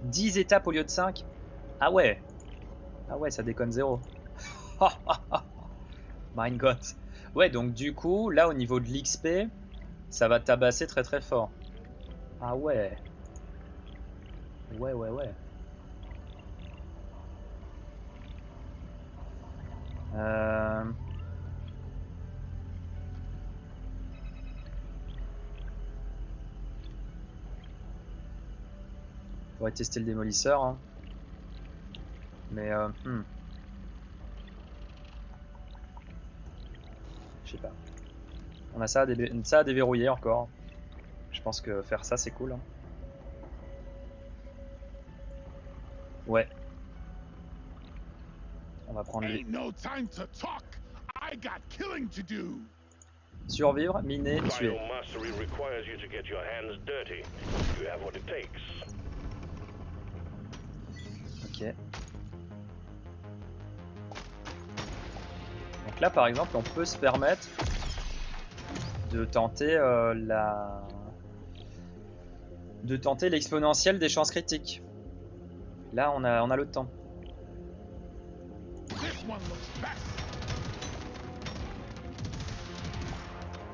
10 étapes au lieu de 5. Ah ouais. Ah ouais, ça déconne zéro. My god. Ouais, donc du coup, là au niveau de l'XP, ça va tabasser très très fort. Ah ouais. Ouais, ouais, ouais. On pourrait tester le démolisseur. Hein. Mais je sais pas. On a ça à déverrouiller encore. Je pense que faire ça c'est cool. Hein. Ouais. On va prendre lui. Survivre, miner, tuer. Ok. Donc là par exemple on peut se permettre de tenter l'exponentielle des chances critiques. Là on a le temps.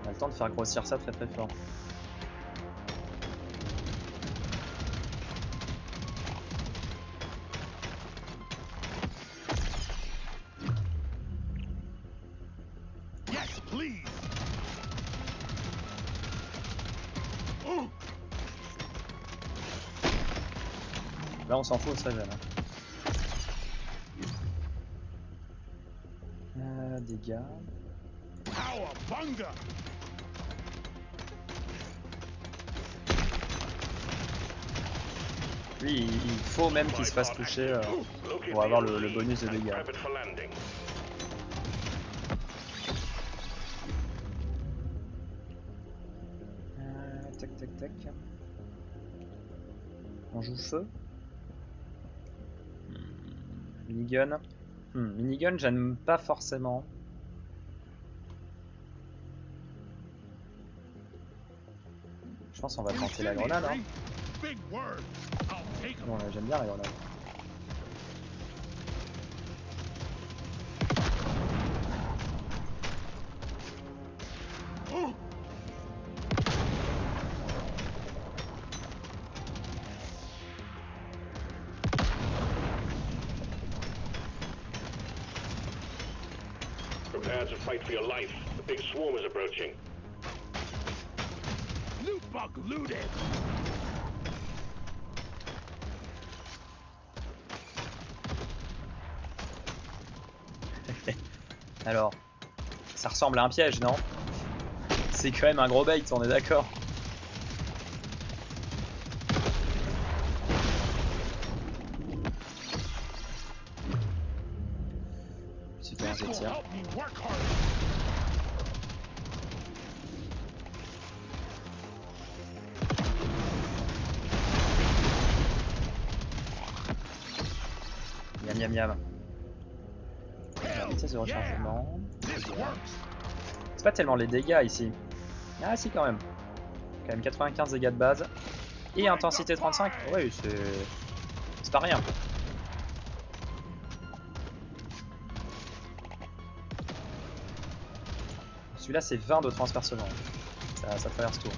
On a le temps de faire grossir ça très très fort. Là on s'en fout, on serait jeune. Hein. Dégâts. Lui il faut même qu'il se fasse toucher pour avoir le bonus de dégâts. Tac tac tac. On joue feu. Minigun. Minigun, j'aime pas forcément. Je pense qu'on va tenter la grenade. Hein. Bon, j'aime bien la grenade. Prepare to fight for your life. The big swarm is approaching. Loot bug looted. Alors, ça ressemble à un piège, non? C'est quand même un gros bait, on est d'accord? Super, je tire. Miam miam miam. La vitesse de rechargement. C'est pas tellement les dégâts ici. Ah si quand même. Quand même 95 dégâts de base. Et intensité 35. Oui, c'est pas rien. Celui-là c'est 20 de transpercement. Ça traverse tout.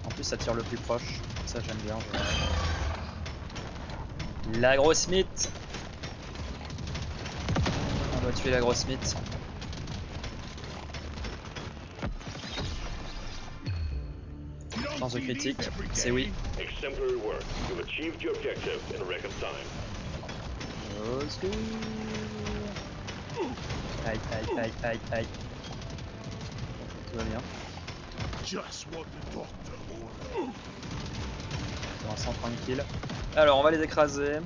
En plus ça tire le plus proche. Ça j'aime bien. La grosse mythe. On doit tuer la grosse mythe. Chance de critique, c'est oui. Aïe aïe aïe aïe aïe. Tout va bien. Pour l'instant tranquille. Alors on va les écraser.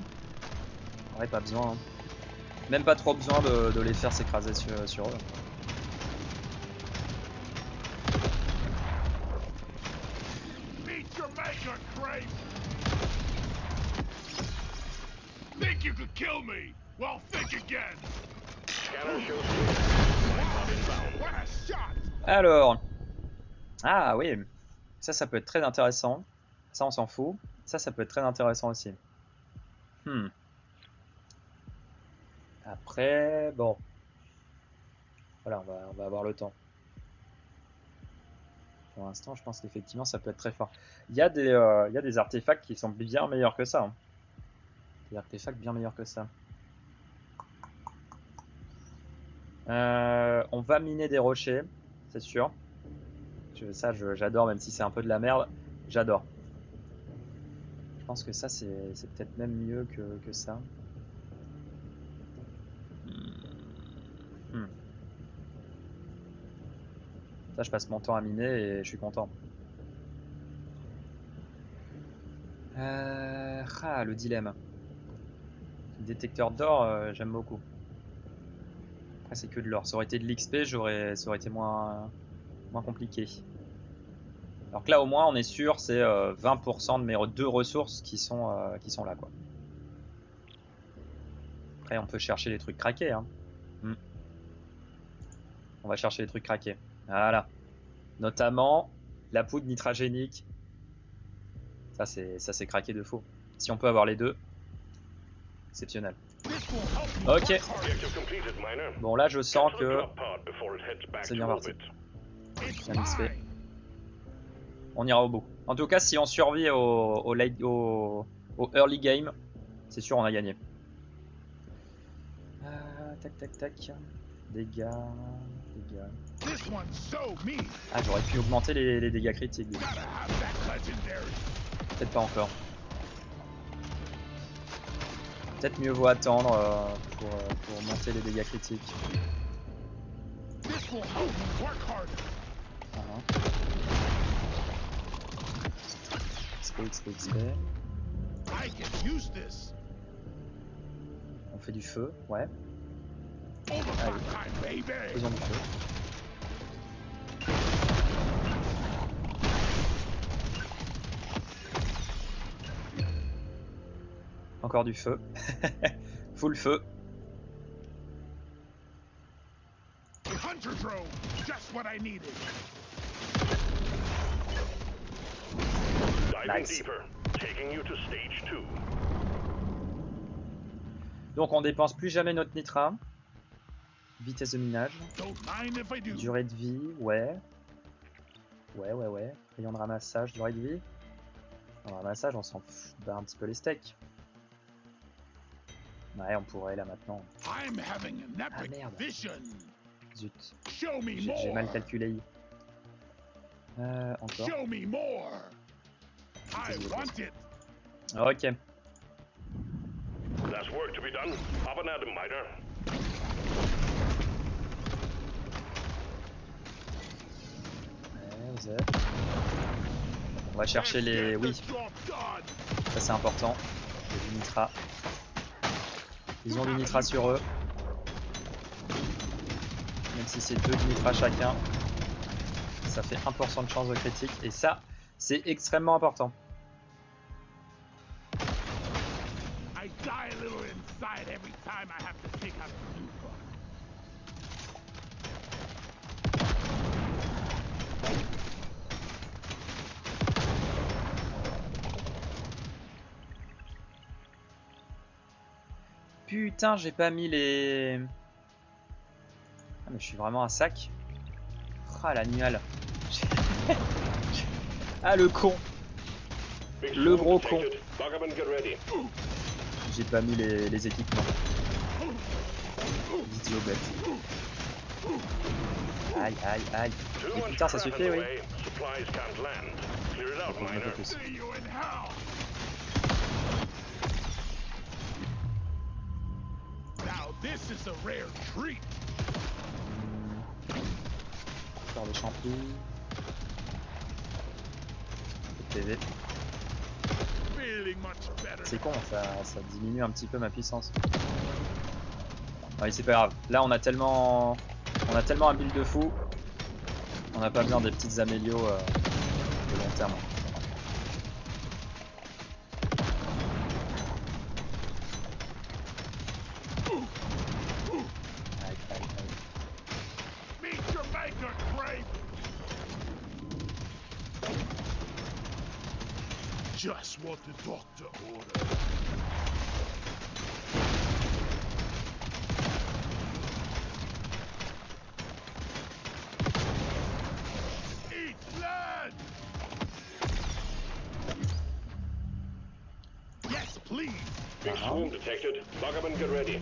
Ouais, pas besoin. Hein. Même pas trop besoin de les faire s'écraser sur eux. Alors. Ah oui. Ça peut être très intéressant. Ça, on s'en fout. Ça peut être très intéressant aussi. Après, bon. Voilà, on va avoir le temps. Pour l'instant, je pense qu'effectivement, ça peut être très fort. Il y a des artefacts qui sont bien meilleurs que ça. Hein. Des artefacts bien meilleurs que ça. On va miner des rochers, c'est sûr. Ça, j'adore, même si c'est un peu de la merde. J'adore. Je pense que ça, c'est peut-être même mieux que ça. Ça, je passe mon temps à miner et je suis content. Le dilemme. Le détecteur d'or, j'aime beaucoup. Après, c'est que de l'or. Ça aurait été de l'XP, ça aurait été moins compliqué. Alors que là, au moins, on est sûr, c'est 20% de mes 2 ressources qui sont là, quoi. Après, on peut chercher les trucs craqués. Hein. On va chercher les trucs craqués. Voilà. Notamment la poudre nitragénique. Ça, c'est craqué de faux. Si on peut avoir les deux, exceptionnel. Ok. Bon, là, je sens que c'est bien parti. Bien XP. On ira au bout. En tout cas, si on survit au early game, c'est sûr, on a gagné. Tac, tac, tac. Dégâts. Ah, j'aurais pu augmenter les dégâts critiques. Peut-être pas encore. Peut-être mieux vaut attendre pour monter les dégâts critiques. XP. On fait du feu, ouais. Allez. Faisons du feu. Encore du feu. Full feu. Nice. Donc on dépense plus jamais notre nitrat. Vitesse de minage. Durée de vie, ouais. Ouais. Rayon de ramassage, durée de vie. En ramassage, on s'en fout un petit peu les steaks. Ouais, on pourrait là maintenant. Ah merde. Zut. J'ai mal calculé. Encore. Ok. On va chercher les... Oui. Ça c'est important. Du nitrat. Ils ont du nitrat sur eux. Même si c'est 2 nitrat chacun. Ça fait 1% de chance de critique. Et ça, c'est extrêmement important. Putain, j'ai pas mis les... Ah, mais je suis vraiment un sac. Ah, l'animal. Ah, le con. Le gros con. J'ai pas mis les équipements. Idiot bête. Aïe. Mais putain, ça suffit, oui. Faut que je me focus. Encore des champignons. PV. C'est con, ça diminue un petit peu ma puissance. Ouais, c'est pas grave. Là, on a tellement un build de fou. On n'a pas besoin des petites amélios de long terme. Just what the doctor ordered. Eat blood! Yes, please. Big swarm detected. Buggerman, get ready.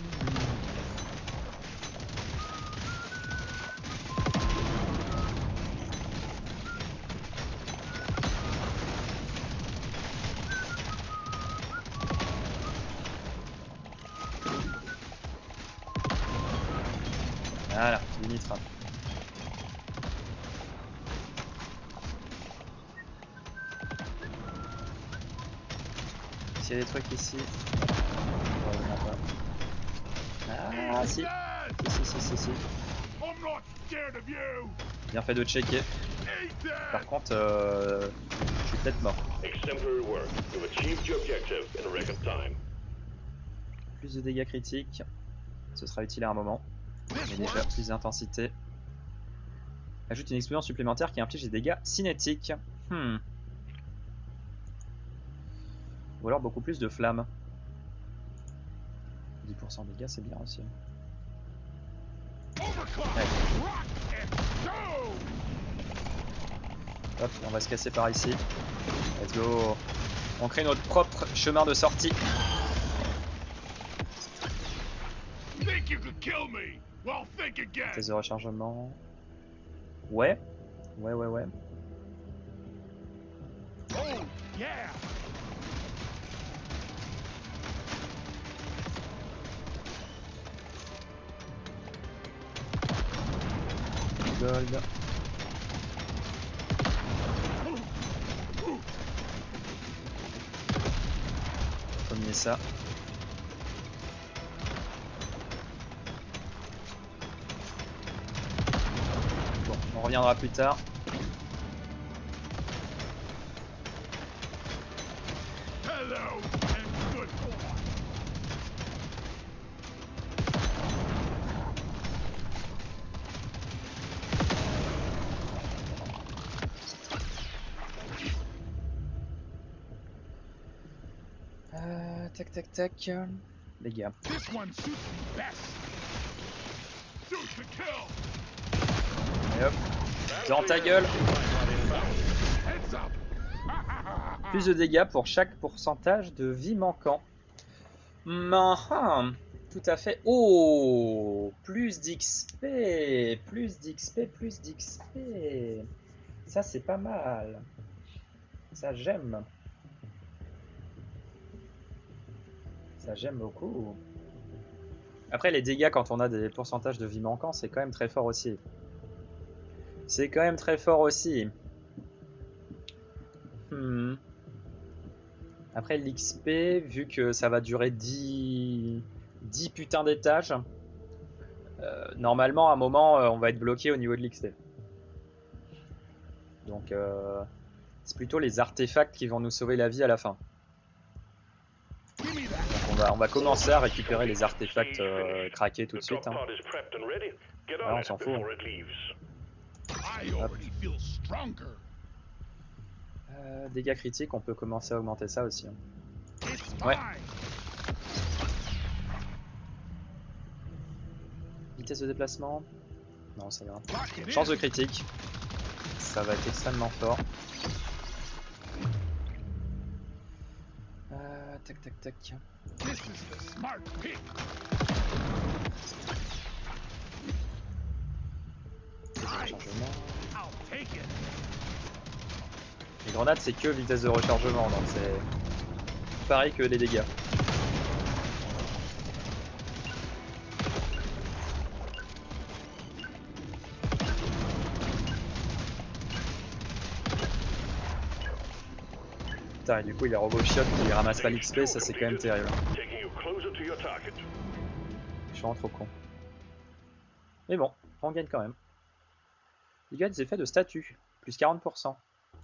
Voilà, du nitre. S'il y a des trucs ici. Ah si. Si. Bien fait de checker. Par contre, je suis peut-être mort. Plus de dégâts critiques. Ce sera utile à un moment. Mais déjà, plus d'intensité. Ajoute une explosion supplémentaire qui inflige des dégâts cinétiques. Ou alors beaucoup plus de flammes. 10% de dégâts, c'est bien aussi. Ouais. Hop, on va se casser par ici. Let's go. On crée notre propre chemin de sortie. Vitesse de rechargement. Ouais. Ouais. Oh, yeah. Gold. Premier ça. Bon, on reviendra plus tard. Hello and good boy. Tac. Les gars. This one suits me best. Shoot to kill. Et hop. Dans ta gueule. Heads up. Plus de dégâts pour chaque pourcentage de vie manquant. Tout à fait. Oh, plus d'XP. Ça, c'est pas mal. Ça, j'aime. Ça, j'aime beaucoup. Après, les dégâts, quand on a des pourcentages de vie manquants, c'est quand même très fort aussi. Après, l'XP, vu que ça va durer 10 putains d'étages, normalement, à un moment, on va être bloqué au niveau de l'XP. Donc, c'est plutôt les artefacts qui vont nous sauver la vie à la fin. Donc on va commencer à récupérer les artefacts craqués tout de suite. Hein. Voilà, on s'en fout. Dégâts critiques, on peut commencer à augmenter ça aussi. Hein. Ouais. Vitesse de déplacement. Non, ça va. Chance de critique. Ça va être extrêmement fort. Tac. Les grenades, c'est que vitesse de rechargement, donc c'est pareil que les dégâts. Putain, et du coup, il y a RoboShot qui ramasse pas l'XP, ça c'est quand même terrible. Je suis vraiment trop con. Mais bon, on gagne quand même. Il gagne des effets de statut, plus 40%.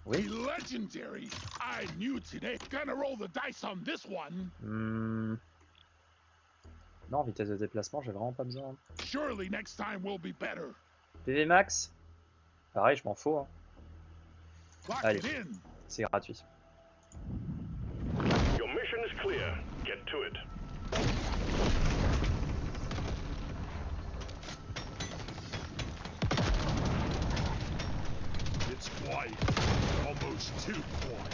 Oui. Non, vitesse de déplacement, j'ai vraiment pas besoin. PV max. Pareil, je m'en fous. Hein. Allez, c'est gratuit. Mission is clear. Get to it. It's quiet. Almost too quiet.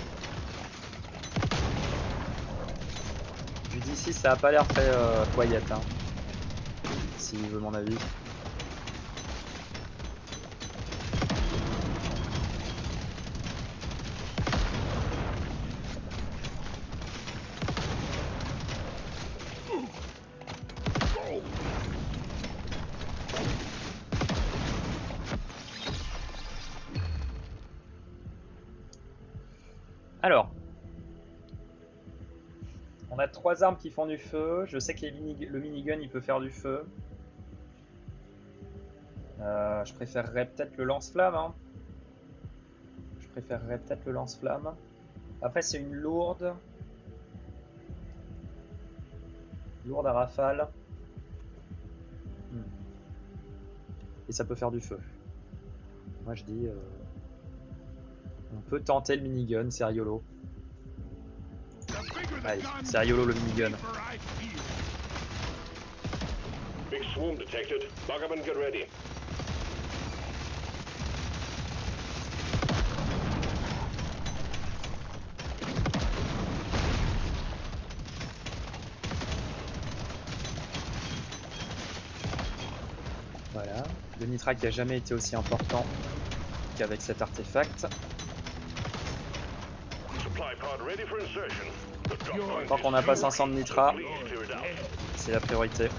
Vu d'ici, ça a pas l'air très quiet, hein. S'il veut mon avis. Alors, on a 3 armes qui font du feu. Je sais que le minigun il peut faire du feu. Je préférerais peut-être le lance-flamme. Hein. Je préférerais peut-être le lance-flamme. Après, c'est une lourde. Lourde à rafale. Et ça peut faire du feu. Moi je dis. On peut tenter le minigun, c'est rigolo. Allez, c'est rigolo le minigun. Big swarm detected. Buggerman, get ready. Voilà, le nitrac n'a jamais été aussi important qu'avec cet artefact. Supply pod ready for insertion. The drop point Tant qu'on n'a pas 500 de nitrat, please clear it out. c'est la priorité.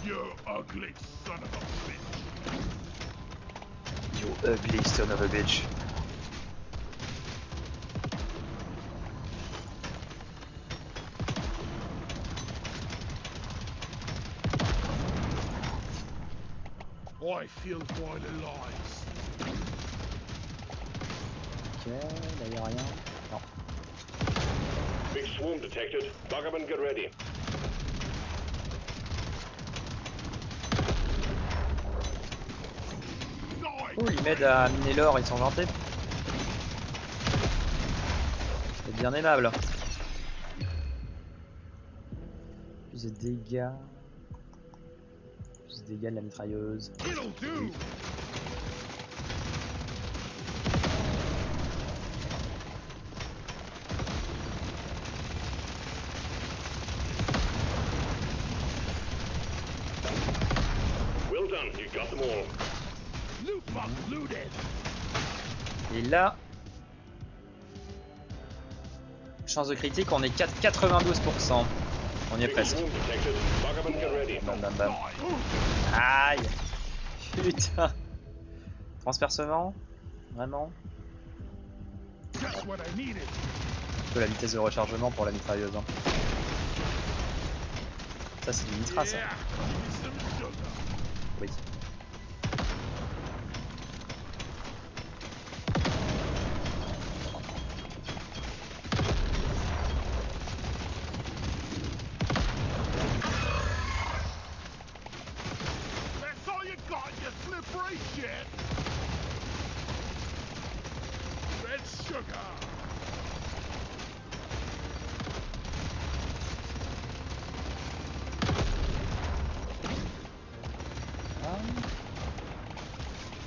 You ugly son of a bitch. You ugly son of a bitch. I feel quite alive. Ok, là y a rien. Non. Big swarm detected. Buggerman, get ready. Oh, ils m'aident à miner l'or, ils sont gentils. C'est bien aimable. Plus de dégâts. Plus de dégâts de la mitrailleuse. It'll do. Well done, you got them all. Loot box looted. Et là, chance de critique, on est 92%. On y est Big presque. swarm detected. Buggerman, get ready. Bam bam bam. Aïe. Putain. Transpercement. Vraiment. Just what I needed. Un peu la vitesse de rechargement pour la mitrailleuse. Hein. Ça c'est du nitrat ça. Yeah. Some sugar. Oui. That's all you got, you slippery shit. Red sugar.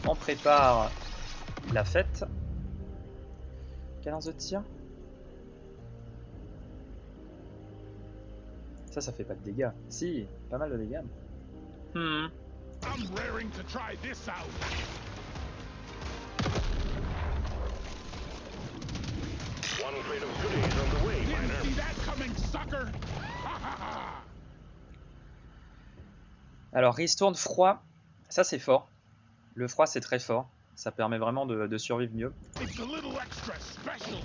On prépare la fête. Cadence de tir. Ça fait pas de dégâts. Si, pas mal de dégâts. I'm raring to try this out. One crate of goodies on the way, Didn't miner. see that coming, sucker. Ha ha ha. Alors, ristourne froid. Ça c'est fort. Le froid c'est très fort. Ça permet vraiment de survivre mieux. It's a little extra special.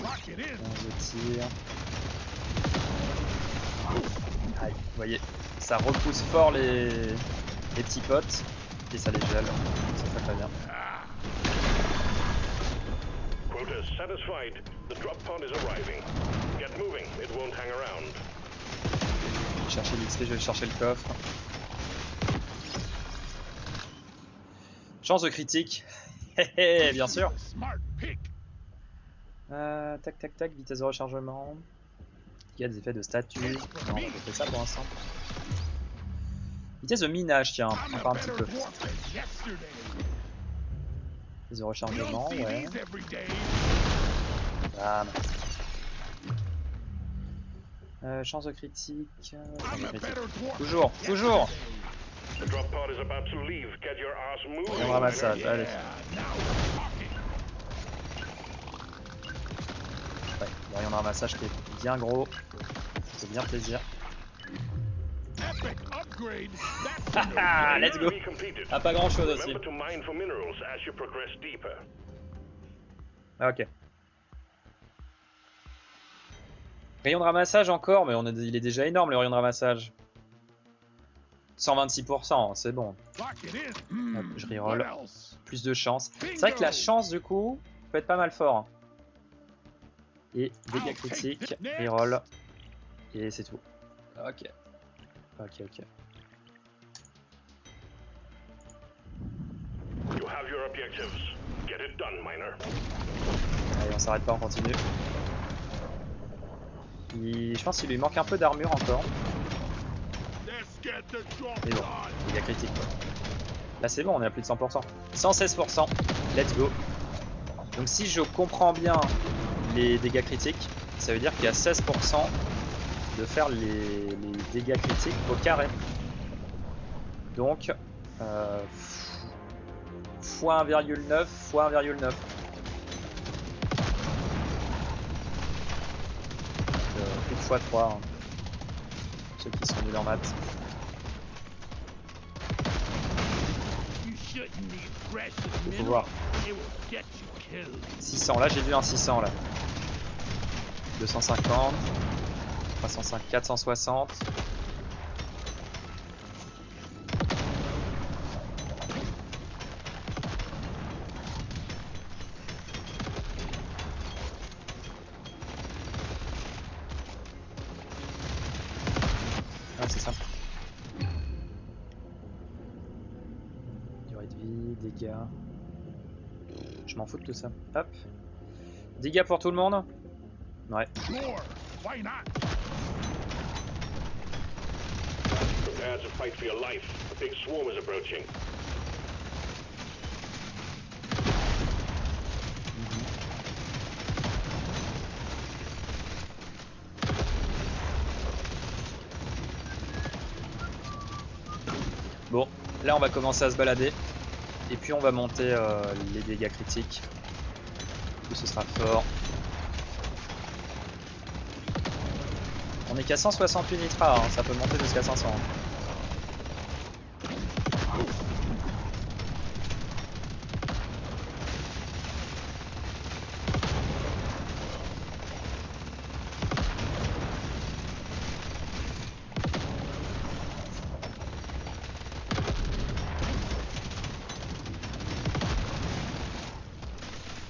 Lock it in. Cadence de tir. Aïe, vous voyez, ça repousse fort les petits potes et ça les gèle. C'est très bien. Quota satisfied. The drop pod is arriving. Get moving. It won't hang around. chercher l'XP, je vais chercher le coffre. Chance de critique. Bien sûr. Smart pick. Tac tac tac, vitesse de rechargement. Il y a des effets de statut. Non, on va faire ça pour l'instant. Vitesse de minage, tiens, I'm encore a un petit better peu. dwarf than yesterday. Vitesse de You rechargement, don't see ouais. these every day. Bam. Chance de critique. Chance I'm de a critique. better dwarf Toujours, than toujours. yesterday. The drop pod is about to leave. Get your ass moving. Un ramassage, allez. Yeah, now we're talking. Ouais, bon, il y en a un ramassage qui est bien gros. Ça fait bien plaisir. Epic upgrade. That's a Haha, no-brainer. let's go. Be completed. Ah, pas grand chose aussi. Remember to mine for minerals as you progress deeper. Ah, ok. Rayon de ramassage encore, mais il est déjà énorme le rayon de ramassage. 126%, c'est bon. Lock it in. Hop, je reroll. What else? Plus de chance. C'est vrai que la chance du coup peut être pas mal fort. Et dégâts critiques, reroll. Et c'est tout. Ok. Ok, ok. You have your objectives. Get it done, miner. Allez, on s'arrête pas, on continue. Je pense qu'il lui manque un peu d'armure encore. Let's get the job Mais bon, done. dégâts critiques quoi. Là c'est bon, on est à plus de 100%. 116%. Let's go. Donc si je comprends bien les dégâts critiques, ça veut dire qu'il y a 16% de faire les dégâts critiques au carré. Donc fois 1,9 fois 1,9. Plus de fois 3. Hein. Ceux qui sont nuls en maths. You shouldn't need precious Il faut minerals. voir. It will get you killed. 600, là j'ai vu un 600 là. 250. 305, 460. Ah, c'est ça. Durée de vie, dégâts. Je m'en fous de tout ça. Hop. Dégâts pour tout le monde. Ouais. Sure. Why not? Prepare to fight for your life. A big swarm is approaching. Bon, là on va commencer à se balader. Et puis on va monter les dégâts critiques. Du coup ce sera fort. On est qu'à 168 nitras, hein, ça peut monter jusqu'à 500.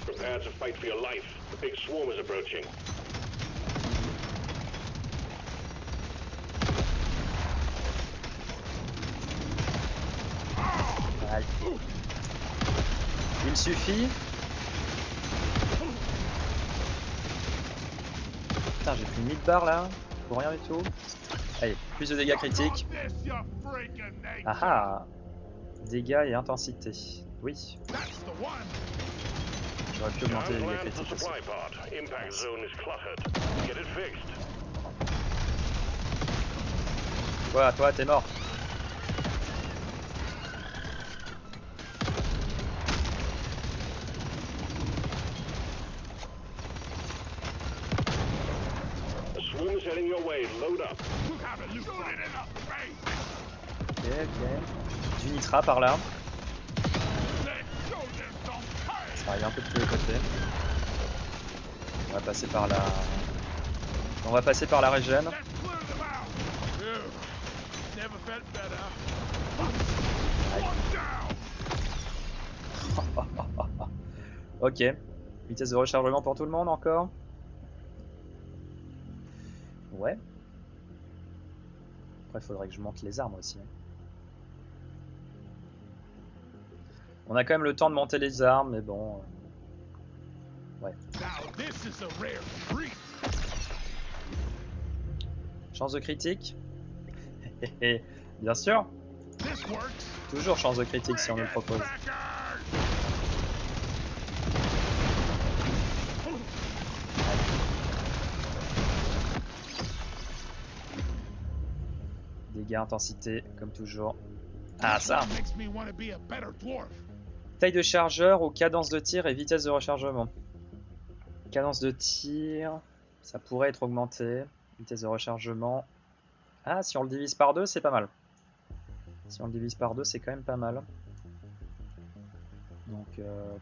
Prepare to fight for your life. A big swarm is approaching. Aïe. Il suffit. Putain, j'ai plus 1000 barres là. Pour rien du tout. Allez, plus de dégâts critiques. This, you freaking nature. Ah ah. Dégâts et intensité. Oui, That's the one. j'aurais pu augmenter les Time dégâts land the critiques aussi. supply pod. Impact zone is cluttered. Get it fixed. Toi, t'es mort. A swarm is heading your way. Load up. You have it. Shoot it in the face. Ok, ok. Du nitra par là. Let's show them some courage. Ça arrive un peu de tous les côtés. On va passer par la... On va passer par la régène. Let's clear them out. Ew. Never felt better. One down. Ok. Vitesse de rechargement pour tout le monde encore. Ouais. Après, il faudrait que je monte les armes aussi. On a quand même le temps de monter les armes, mais bon... ouais. Chance de critique. Bien sûr. Toujours chance de critique si on nous le propose. Dégâts, intensité, comme toujours. Ah, ça! Taille de chargeur ou cadence de tir et vitesse de rechargement. Cadence de tir, ça pourrait être augmenté. Vitesse de rechargement. Ah, si on le divise par 2, c'est pas mal. Si on le divise par 2, c'est quand même pas mal. Donc,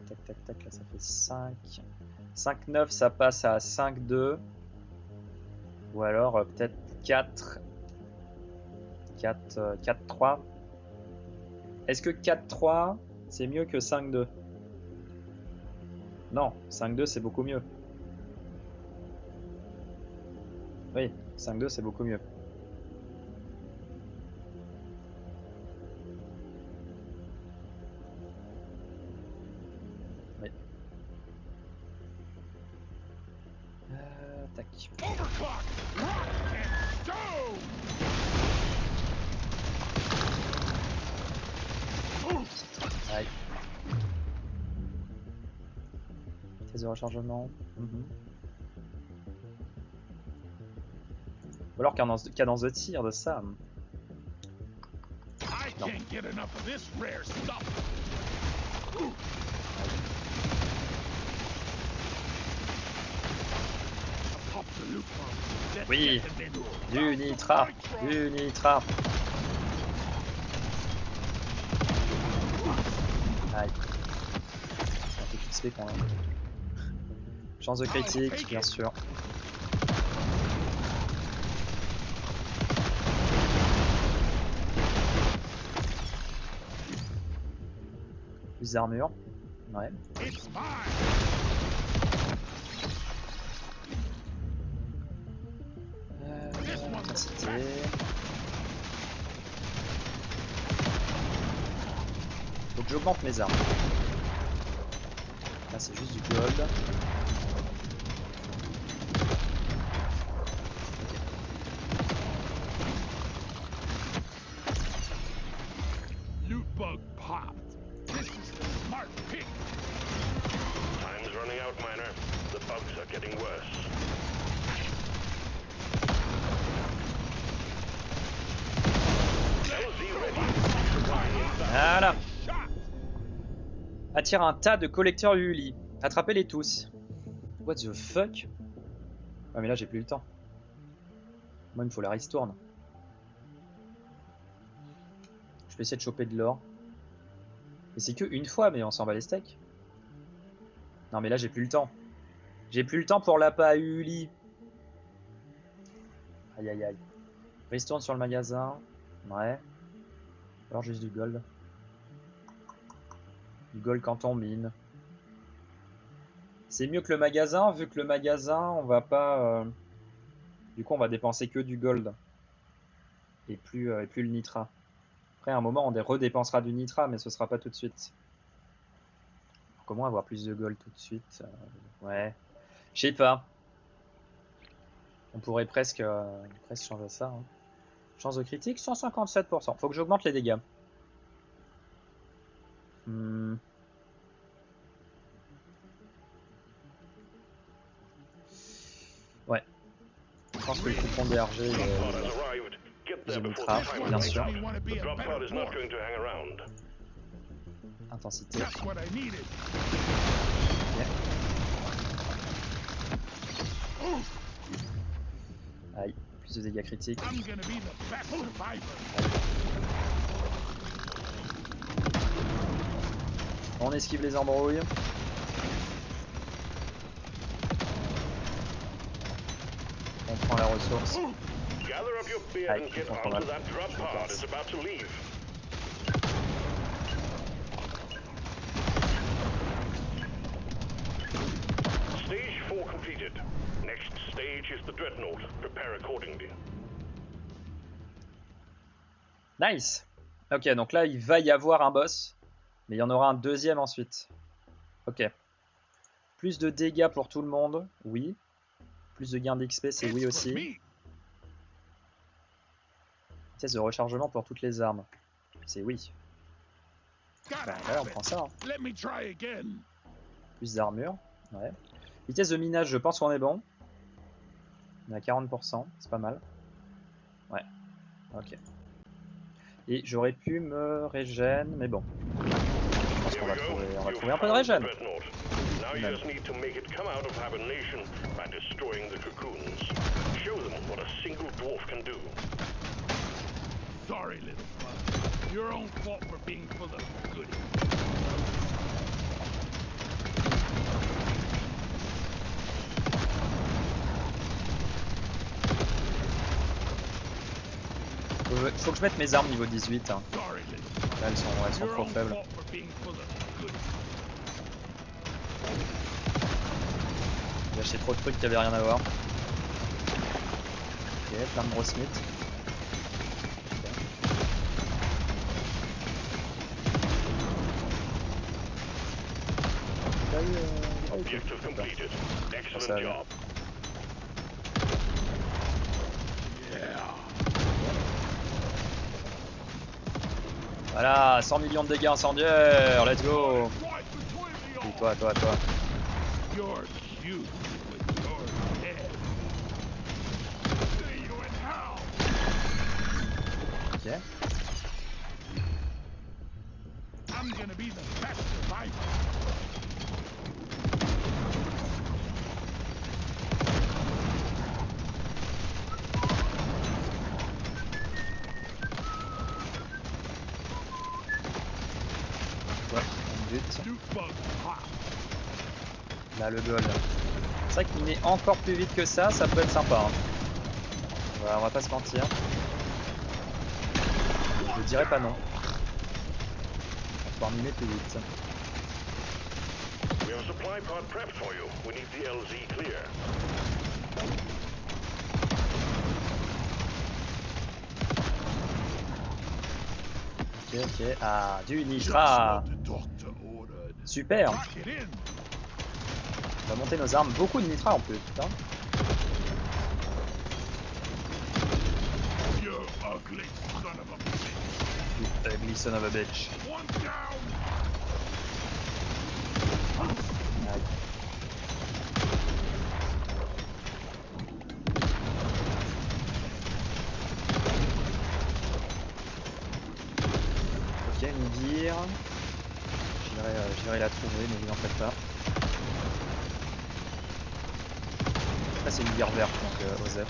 tac, tac, tac, là ça fait 5. 5, 9, ça passe à 5, 2. Ou alors peut-être 4. 4, 4, 3. Est-ce que 4, 3, c'est mieux que 5, 2? Non, 5, 2, c'est beaucoup mieux. Oui, 5, 2, c'est beaucoup mieux. Oui. Tac. Aïe. Vitesse de rechargement. Ou alors cadence de tir de ça. Non. Oui, du nitrat, du nitrat. Aïe. C'est un peu crispé quand même. Chance de critique, bien sûr. Plus d'armure. Ouais. Intensité. Donc j'augmente mes armes. Là c'est juste du gold. Loot bug popped. This is the smart pick. Time's running out, Miner. The bugs are getting worse. Voilà. Attire un tas de collecteurs Uli. Attrapez-les tous. What the fuck? Ouais mais là j'ai plus le temps. Moi il me faut la ristourne. Je vais essayer de choper de l'or. Mais c'est que une fois, mais on s'en bat les steaks. Non mais là j'ai plus le temps. J'ai plus le temps pour l'appât à Uli. Aïe aïe aïe. Ristourne sur le magasin. Ouais. Alors juste du gold. Du gold quand on mine. C'est mieux que le magasin, vu que le magasin, on va pas... Du coup, on va dépenser que du gold. Et plus le nitrat. Après, à un moment, on redépensera du nitrat, mais ce sera pas tout de suite. Comment avoir plus de gold tout de suite? Ouais. Je sais pas. On pourrait presque changer ça. Hein. Chance de critique, 157%. Faut que j'augmente les dégâts. Ouais. Je pense que le coupon DRG est nitrat, bien sûr. Intensité. Aïe, plus de dégâts critiques. On esquive les embrouilles. On prend la ressource. Aïe, je pense qu'on va. Stage 4 completed. Next stage is the Dreadnought. Prepare accordingly. Nice. Ok, donc là, il va y avoir un boss. Mais il y en aura un deuxième ensuite. Ok. Plus de dégâts pour tout le monde, oui. Plus de gains d'XP, c'est oui It's for aussi. me. Vitesse de rechargement pour toutes les armes, c'est oui. Gotta Bah ouais, have on it. prend ça. Hein. Let me try again. Plus d'armure, ouais. Vitesse de minage, je pense qu'on est bon. On est à 40%, c'est pas mal. Ouais, ok. Et j'aurais pu me régène, mais bon. Je pense Here qu'on we va go. trouver, on va You trouver un peu de found the régène. dreadnought. Now you Même. just need to make it come out of hibernation by destroying the cocoons. Show them what a single dwarf can do. Sorry, little bud. Your own fault for being full of goodies. Faut que je mette mes armes niveau 18. Hein. Sorry, little bud. Là, elles sont Your trop own faibles. fault for being full of goodies. J'ai acheté trop de trucs qui avaient rien à voir. Ok, plein de gros smiths. Objective completed. Excellent Ça va. job. Voilà, 100 millions de dégâts incendiaires, let's go. Right between the Oui, eyes. toi. You're cute with your head. See you in hell. Ok. I'm gonna be the best survivor. Ouais, on bute. Nuke bug hot. Là, le gold. C'est vrai qu'il met encore plus vite que ça peut être sympa. Hein. On va pas se mentir. Je dirais pas non. On va pouvoir mimer plus vite. We have a supply pod prepped for you. We need the LZ clear. Ok. Ah, du Just nitrat. what the doctor ordered. Super. Lock it in. On va monter nos armes. Beaucoup de nitrat en plus, putain. You ugly son of a bitch. You ugly son of a bitch. One down. Aïe. Ok, une gear. J'irai la trouver, mais vous en faites pas. Là, c'est une gear verte, donc Osef.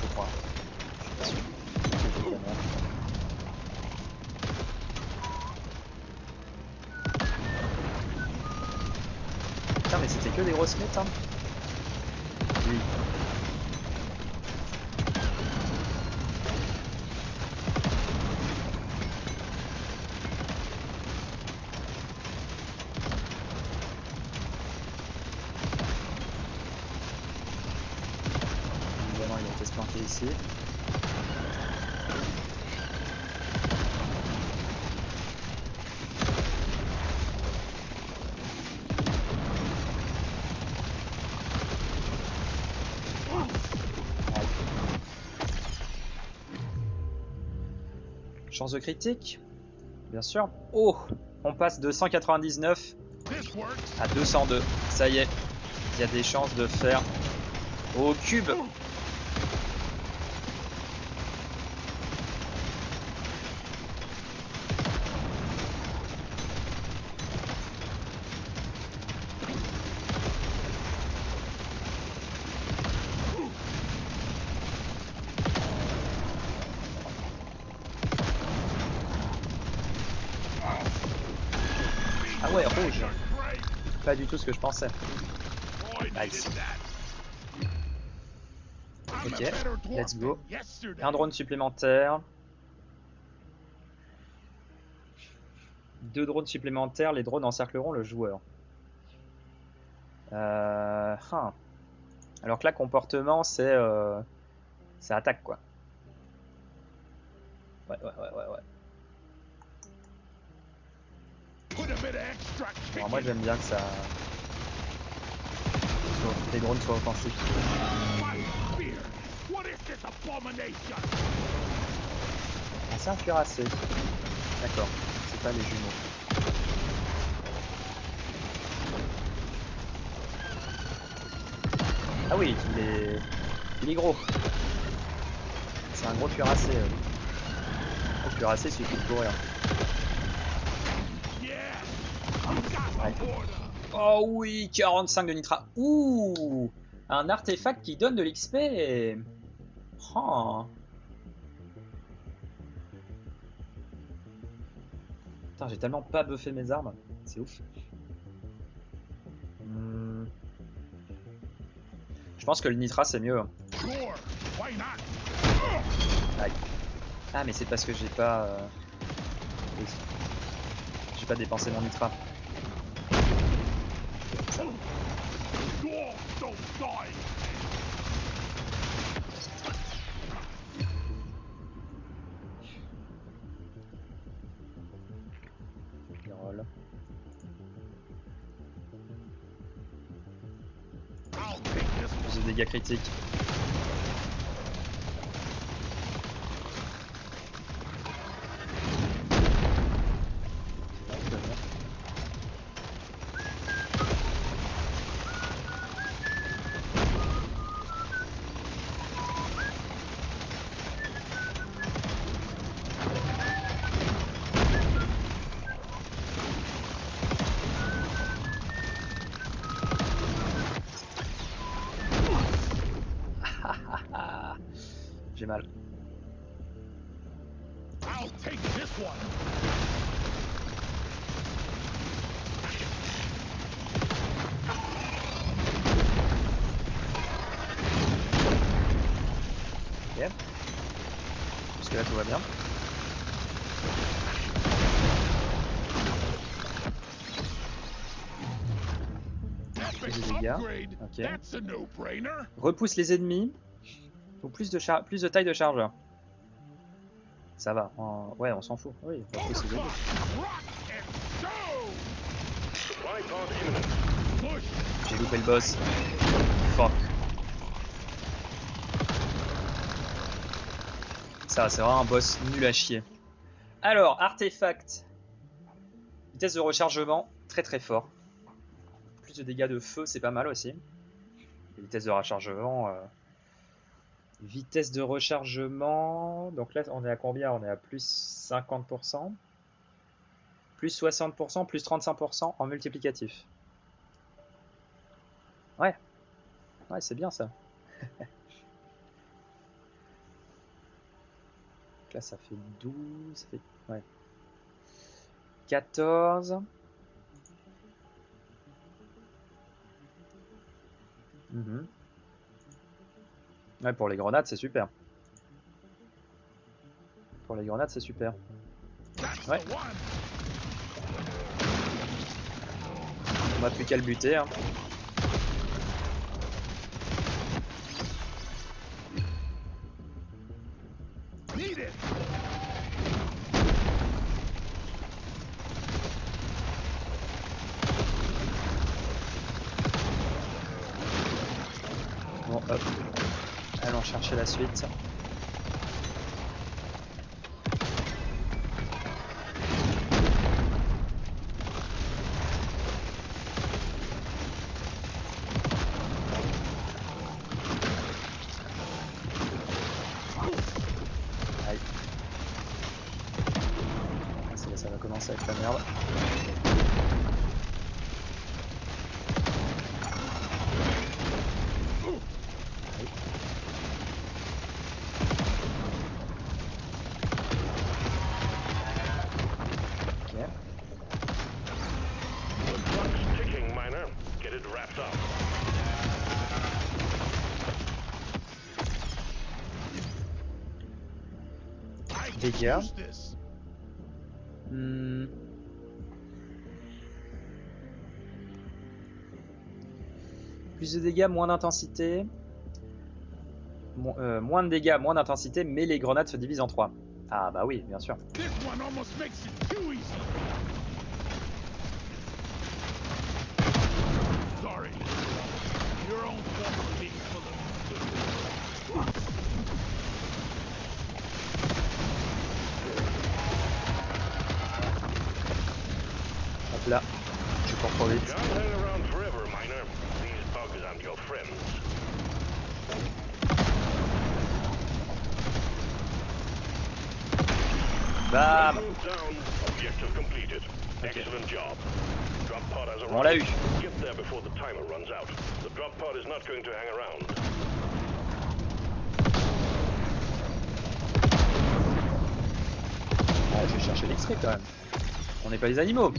Je crois. Je suis pas sûr. Je vais vous Putain, mais c'était que des grosses smiths, hein. Oui. Évidemment, il a été se planquer ici. Aïe. Chance de critique, bien sûr. Oh, on passe de 199 This works. à 202. Ça y est, il y a des chances de faire au cube. Ah ouais, rouge. Great. Pas du tout ce que je pensais. I needed Nice. that. I'm Ok, a better dwarf let's go. than yesterday. Un drone supplémentaire. 2 drones supplémentaires. Les drones encercleront le joueur. Hein. Alors que là, comportement, c'est attaque, quoi. Ouais. Put a bit of extra Alors moi kicking. j'aime bien que ça... les drones soient offensifs. My spear. What is this abomination? Ah, c'est un cuirassé. D'accord, c'est pas les jumeaux. Ah oui, il est gros. C'est un gros cuirassé. Le cuirassé, il suffit de courir. Yeah. You got Ouais. the order. Oh oui, 45 de nitra. Ouh, un artefact qui donne de l'XP. Oh. Putain, j'ai tellement pas buffé mes armes. C'est ouf. Je pense que le nitra c'est mieux. Sure. Why not? Aïe. Ah mais c'est parce que j'ai pas... oui. J'ai pas dépensé mon nitra. Ça. Dwarves don't die. Reroll. I'll take this Plus one. de dégâts critiques. J'ai mal. I'll take this one. Ok. Jusque là tout va bien. Epic Plus de dégâts. upgrade. Ok. That's a no-brainer. Repousse les ennemis. Ou plus de taille de chargeur. Ça va. Ouais, on s'en fout. Oui, repousse les ennemis. Overclock. Rock and stone. Supply pod imminent. Push. J'ai loupé le boss. Fuck. Ça, c'est vraiment un boss nul à chier. Alors, artefact. Vitesse de rechargement, très très fort. Plus de dégâts de feu, c'est pas mal aussi. Et vitesse de rechargement. Vitesse de rechargement. Donc là, on est à combien? On est à plus 50%. Plus 60%, plus 35% en multiplicatif. Ouais. Ouais, c'est bien ça. Donc là, ça fait 12. Ça fait... Ouais. 14. Mhm. Ouais, pour les grenades, c'est super. Pour les grenades, c'est super. That's Ouais. the one. On n'a plus qu'à le buter. Hein. Need it. Bon, hop. Allons chercher la suite. Aïe. Ah, ça va commencer à être la merde. Aïe. Ok. The clock's ticking, miner. Get it wrapped up. I can Dégâts. use this. Plus de dégâts, moins d'intensité. Moins de dégâts, moins d'intensité, mais les grenades se divisent en 3. Ah bah oui, bien sûr. This one almost makes it too easy. Sorry. Your own fault for being full of... Hop là, je cours trop vite. Can't hang around forever, Miner. These bugs aren't your friends. Bam. Move down. Objective completed. Excellent job. Drop pod has On l'a eu. arrived. Get there before the timer runs out. The drop pod is not going to hang around. Ah, je vais chercher l'extrait quand même. On n'est pas des animaux.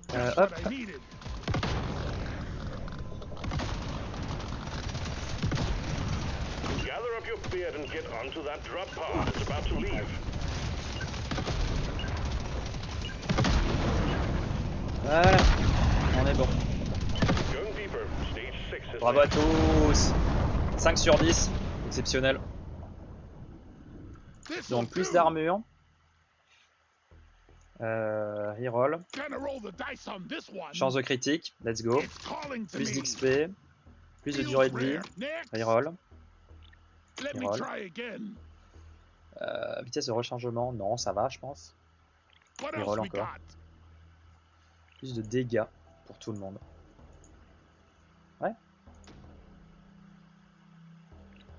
That's Hop. what I needed. Gather up your beard and get onto that drop pod. It's about to leave. Voilà. On est bon. Going deeper. Stage 6 is Bravo à next. tous. 5 sur 10. Exceptionnel. This'll Donc plus do. d'armure. Reroll. Gonna roll the dice on this one. Chance de critique. Let's go. It's calling to Plus me. d'XP. Plus de Feels durée de vie. rare. Next. Reroll. Let me Reroll. try again. Vitesse de rechargement. Non, ça va, je pense. What Reroll else we encore. got? Plus de dégâts pour tout le monde. Ouais.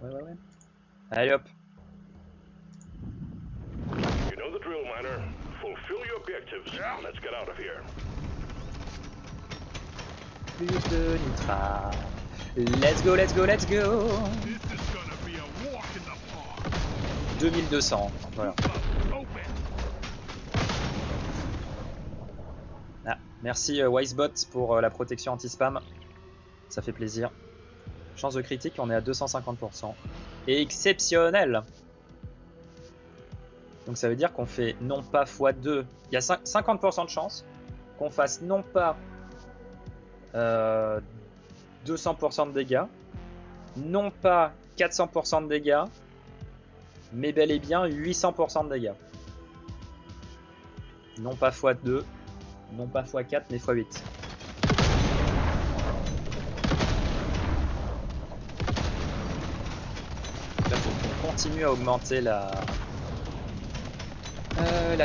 Ouais. Allez hop. You know the drill, Miner. Fulfill your objectives. Let's get out of here. Plus de nitra. Let's go. This is gonna be a walk in the park. 2200. Voilà. Open. Ah, merci Wisebot pour la protection anti-spam. Ça fait plaisir. Chance de critique, on est à 250%. Exceptionnel! Donc ça veut dire qu'on fait non pas x2. Il y a 50% de chance qu'on fasse non pas 200% de dégâts, non pas 400% de dégâts, mais bel et bien 800% de dégâts. Non pas x2, non pas x4, mais x8. Là, faut qu'on continue à augmenter la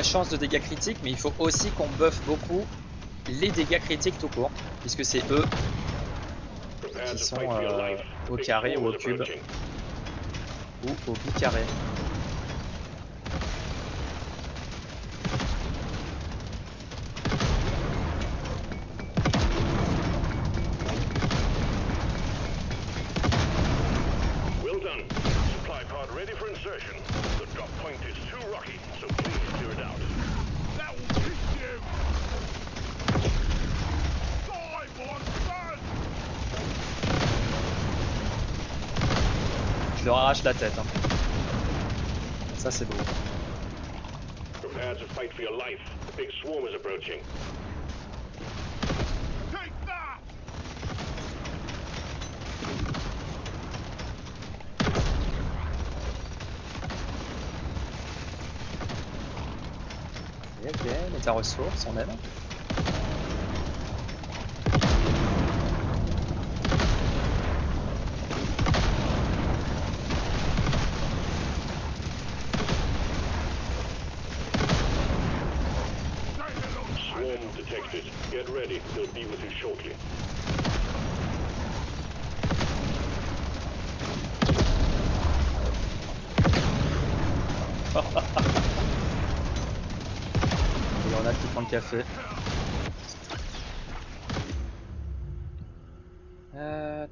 chance de dégâts critiques, mais il faut aussi qu'on buffe beaucoup les dégâts critiques tout court, puisque c'est eux qui sont au carré ou au cube ou au bicarré. Well done. Supply pod ready for insertion. The drop point is too rocky, so please clear it out. That will teach you. Die, monsters! Je leur arrache la tête. Hein. Ça c'est beau. Prepare to fight for your life. The big swarm is approaching. Take that! Ok, méta ressources, on aime. Swarm detected. Get ready. They'll be with you shortly. Il y en a qui prend le café.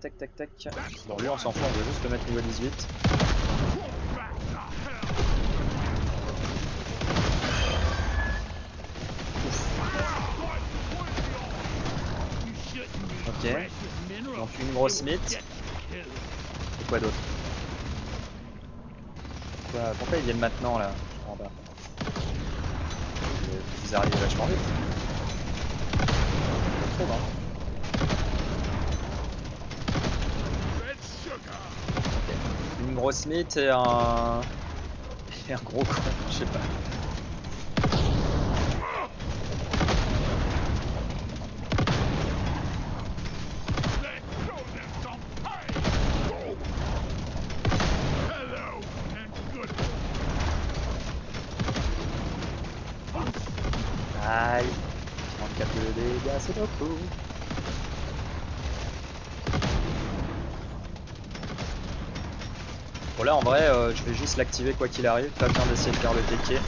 Tac. Bon, lui on s'en fout, on veut juste le mettre niveau 18. Back to hell! You shouldn't use Ok. precious minerals. Donc une grosse mythe. Get killed. Et quoi d'autre? Pourquoi ils viennent maintenant là en bas? Vous arrivez vachement vite. Je trouve, hein. Red sugar. Une grosse mythe et un C'est un gros con, je sais pas. Let's show them some pay. Hello and good. Aïe. 34 de dégâts, c'est beaucoup. Bon là en vrai je vais juste l'activer quoi qu'il arrive, pas besoin d'essayer de faire le TK. Suck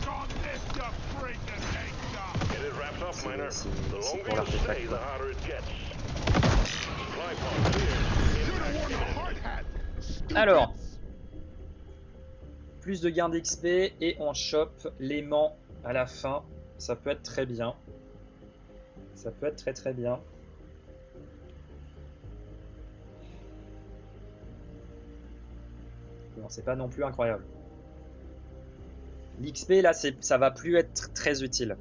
on this, you freaking hate. Get it wrapped up, miner. C'est The pour longer you l'artefact, stay, the quoi. harder it gets. Supply pod cleared. Impact imminent. Alors, plus de gains d'XP et on chope l'aimant à la fin. Ça peut être très bien. Ça peut être très très bien. Bon, c'est pas non plus incroyable. L'XP là, ça va plus être très utile.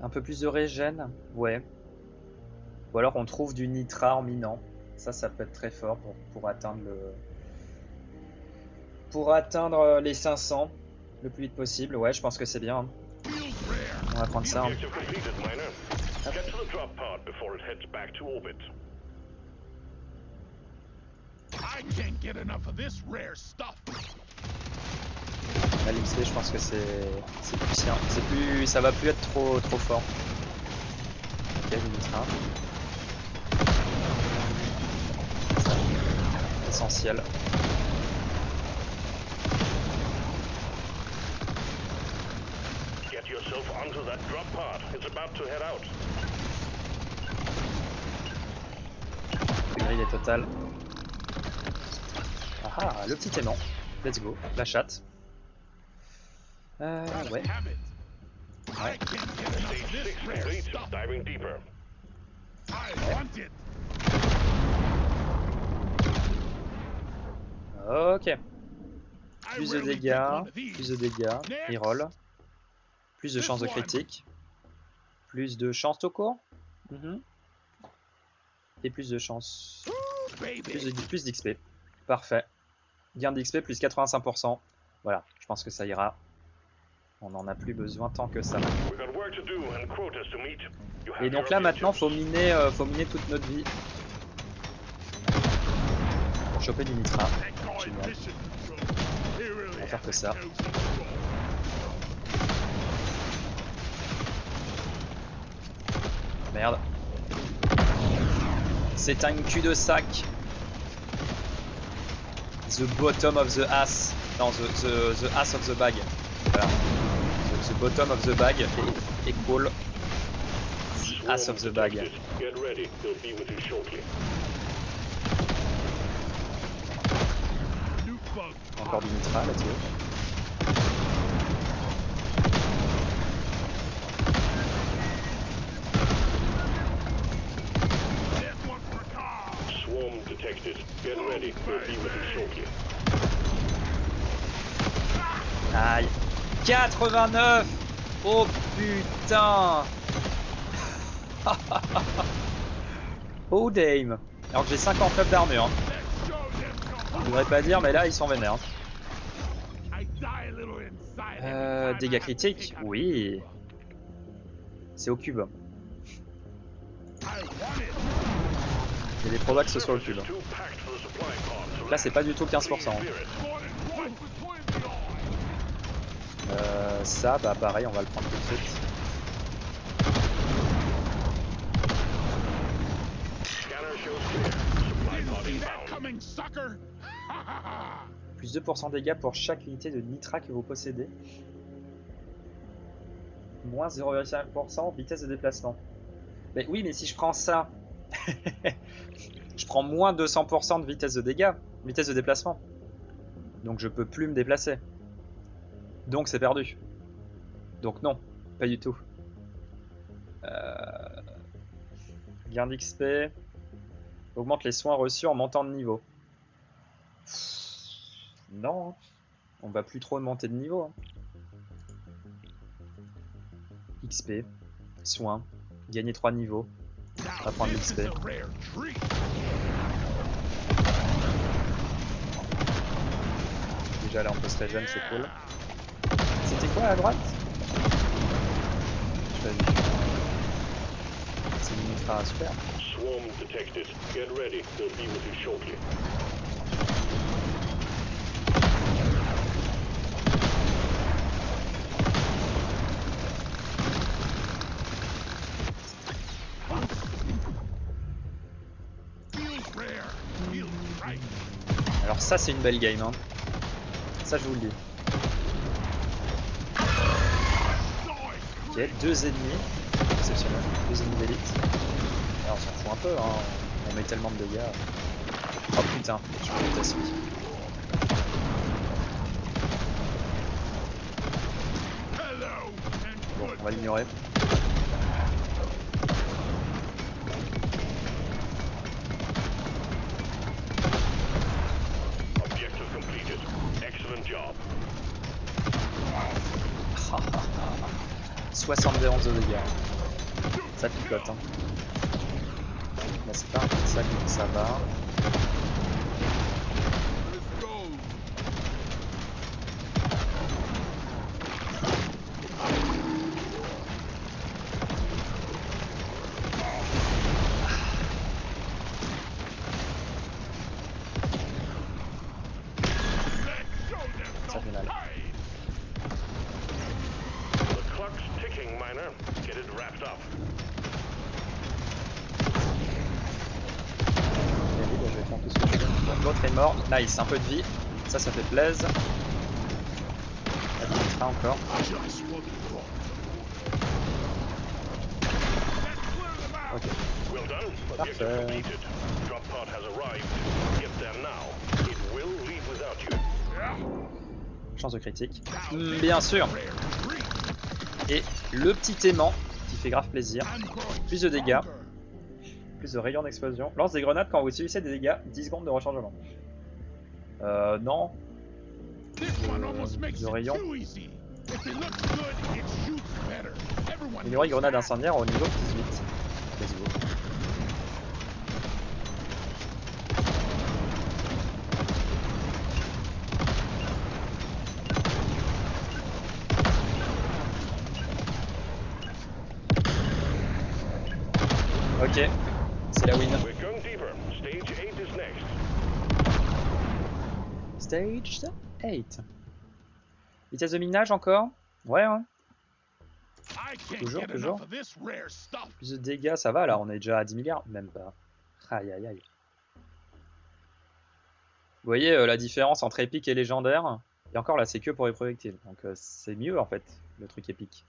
Un peu plus de régène, ouais. Ou alors on trouve du nitra en minant. Ça peut être très fort pour atteindre les 500 le plus vite possible. Ouais, je pense que c'est bien. On va prendre ça. Objective completed, miner. Get to the drop pod before it heads back to orbit. I can't get enough of this rare stuff. Là, l'XP, je pense que c'est plus simple. Ça va plus être trop fort. Ok, du nitra. Ça, essentiel. Get yourself onto that drop pod. It's about to head out. Le grill est total. Ah, le petit aimant. Let's go. La chatte. Ouais. Have it. I can't get enough of Stage this 6 rare complete. stuff. Diving deeper. I want it. Ok. I Plus de rarely take dégâts. one of these. Plus de dégâts. Reroll. Plus de chances de This one. critique. Plus de chances tout court. Et plus de chances. Ooh, baby. Plus d'XP. Parfait. Gain d'XP plus 85%. Voilà, je pense que ça ira. On n'en a plus besoin tant que ça. We've got work to do and quotas to meet. You have Et donc your là maintenant objectives. faut miner toute notre vie. Pour choper du nitra. Echoing Génial. mission control. He really On va faire que has ça. a nose for gold. Merde. C'est un cul-de-sac. The bottom of the ass. Non, the ass of the bag. Voilà. The bottom of the bag equal the ass of the bag. Get ready. They'll be with you shortly. New bug. Encore du nitra là-dessus. There's one for Carl. Swarm detected. Get ready. They'll be with you shortly. Aïe. 89. Oh putain. Oh dame. Alors que j'ai 59 d'armure. Hein. Let's show them some. Je voudrais pas dire, mais là ils sont vénères. Hein. I die a little inside every time I Dégâts have to critiques, take out oui. C'est au cube. I want it. Il y a des probas que ce soit au cube. Too packed for the supply pod. So Là c'est pas du tout 15%. Hein. clear it. More than twice between the eyes. Ça, bah pareil, on va le prendre tout de suite. Scanner shows clear. Supply pod See that inbound. coming, sucker? Ha ha ha! Plus 2% dégâts pour chaque unité de nitra que vous possédez. Moins 0,5% vitesse de déplacement. Mais oui, mais si je prends ça, je prends moins 200% de vitesse de dégâts, vitesse de déplacement. Donc je peux plus me déplacer. Donc c'est perdu. Donc non, pas du tout. Gain d'XP. Augmente les soins reçus en montant de niveau. Non, on va plus trop monter de niveau. Hein. XP, soins, gagner 3 niveaux. On va prendre This l'XP. is a rare treat. déjà là on peut se régénérer, c'est cool. C'était quoi à droite? Je l'ai vu. C'est une ultra super. Swarm detected. Get ready. They'll be with you shortly. Feels rare. Feels right. Alors ça c'est une belle game hein. Ça je vous le dis. Ok, 2 ennemis. Exceptionnel. 2 ennemis d'élite. Alors on s'en fout un peu hein. On met tellement de dégâts. Oh putain, je me déteste lui. Hello and Bon, good. on va l'ignorer. Objective completed. Excellent job. 71 de dégâts. Ça picote hein. Là c'est pas un truc ça que ça va. Let's go. Let's show them Ça some fait mal. pain. The clock's ticking, Miner. Get it wrapped up. Allez, bah, je vais faire tout ce que je peux. Bon, l'autre est mort. Nice, un peu de vie. Ça fait plaisir. Il sera encore. Just what we thought. Let's clear them out. Ok. Well done. Objective Parfait. completed. Drop pod has arrived. Get there now. It will leave without you. Yeah. Chance de critique. Now, Bien sûr. rare treat. Et le petit aimant qui fait grave plaisir. I'm growing Plus de dégâts. stronger. Plus de rayons d'explosion. Lance des grenades quand vous subissez des dégâts. 10 secondes de rechargement. Non. This one almost makes de it rayons. too easy. If it looks good, it shoots better. Everyone Ignorer knows grenade that. incendiaire au niveau 18. Let's go. Ok, c'est la win. We're going deeper. Stage 8 is next. Stage 8. Vitesse de minage encore? Ouais, hein. I can't Toujours, get toujours. enough of this rare stuff. Plus de dégâts, ça va là, on est déjà à 10 milliards, même pas. Aïe aïe aïe. Vous voyez la différence entre épique et légendaire? Et encore là, c'est que pour les projectiles, donc c'est mieux en fait, le truc épique.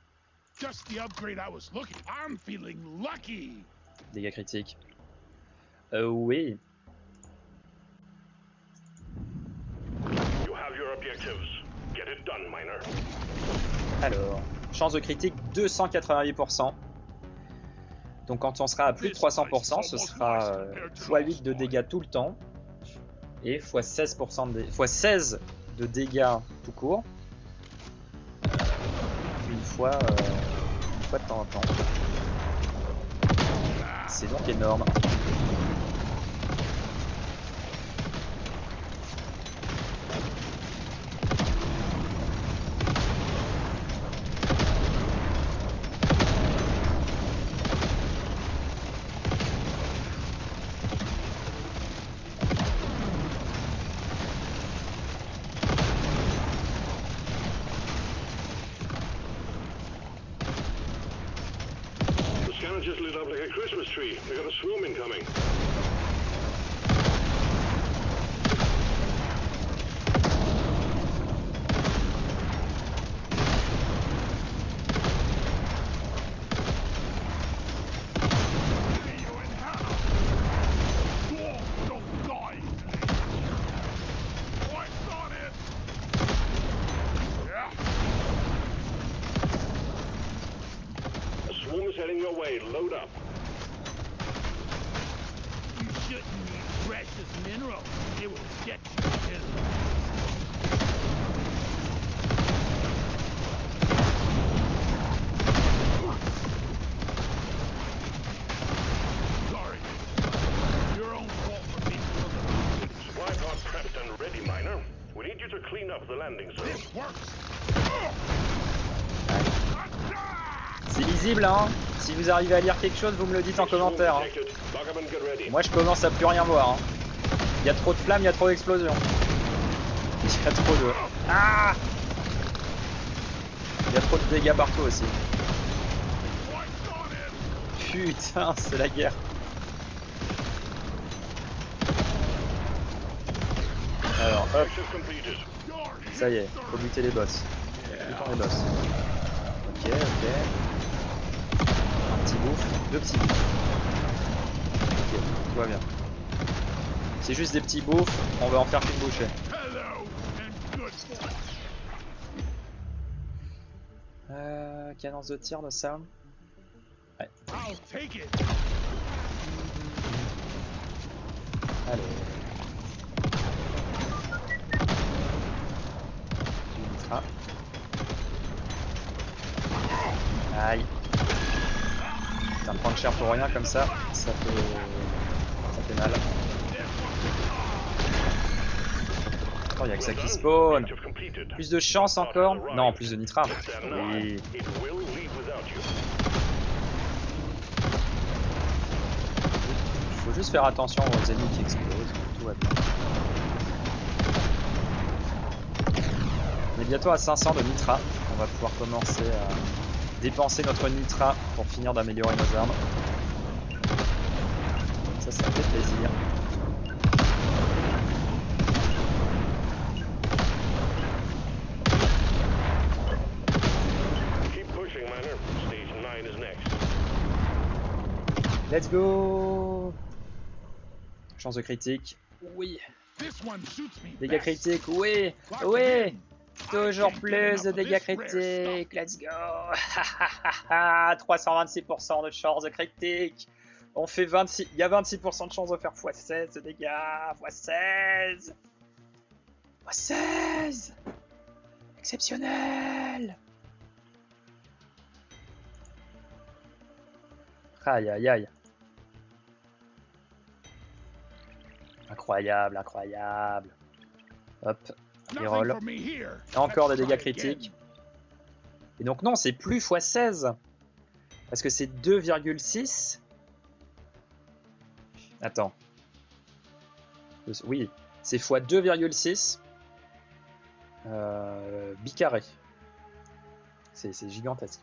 Just the upgrade I was looking. I'm feeling lucky. Dégâts critiques. Oui. You have your objectives. Get it done, Miner. Alors, chance de critique 288%. Donc quand on sera à plus de 300%, ce sera x8 de dégâts tout le temps. Et x16%, x16 de dégâts tout court. Une fois de temps en temps. C'est donc énorme. The scanner just lit up like a Christmas tree. We got a swarm incoming. See you in hell. Dwarves don't die. What's on it? Yeah. A swarm is heading your way. Load up. You shouldn't need precious minerals. It will get you killed. Sorry. Your own fault for being so Supply pod prepped and ready, Miner. We need you to clean up up the landing zone. This works. C'est lisible, hein. Si vous arrivez à lire quelque chose, vous me le dites en Visual commentaire. Hein. detected. Lock up and get ready. Moi, je commence à plus rien voir. Hein. Il y a trop de flammes, il y a trop d'explosions. Il y a trop de... Ah! Il y a trop de dégâts partout aussi. Putain, c'est la guerre. Alors, hop, Access completed. ça y est, faut buter les boss. Butons les boss. Ok, ok. Un petit bouffe, deux petits bouffes. Ok, tout va bien. C'est juste des petits bouffes, on va en faire qu'une bouchée. Hello and good. Cadence de tir de ça. Ouais. I'll take it. Allez. Du nitra. Aïe. Ça me prend cher pour rien comme ça. Ça fait mal. Oh, il y a que ça qui spawn. Objective completed. Plus de chance encore. Non, plus de nitra. Oui. It will leave without you. Faut juste faire attention aux ennemis qui explosent. Tout va bien. On est bientôt à 500 de nitra. On va pouvoir commencer à dépenser notre nitra pour finir d'améliorer nos armes. Ça fait plaisir. Keep pushing, Miner. Stage 9 is next. Let's go! Chance de critique. Oui. This one suits me. Dégâts best. critiques. Oui. Lock Oui. it in. Toujours I can't get plus enough de of dégâts this rare critiques. Let's go. 326% de chance de critique. On fait 26. Il y a 26% de chance de faire x16 de dégâts. x16. x16. Exceptionnel. Aïe aïe aïe. Incroyable, incroyable. Hop, Nothing reroll. for me here. Encore des Let's dégâts try again. critiques. Et donc non, c'est plus x16. Parce que c'est 2,6. Attends. Oui, c'est x 2,6. Bicarré. C'est gigantesque.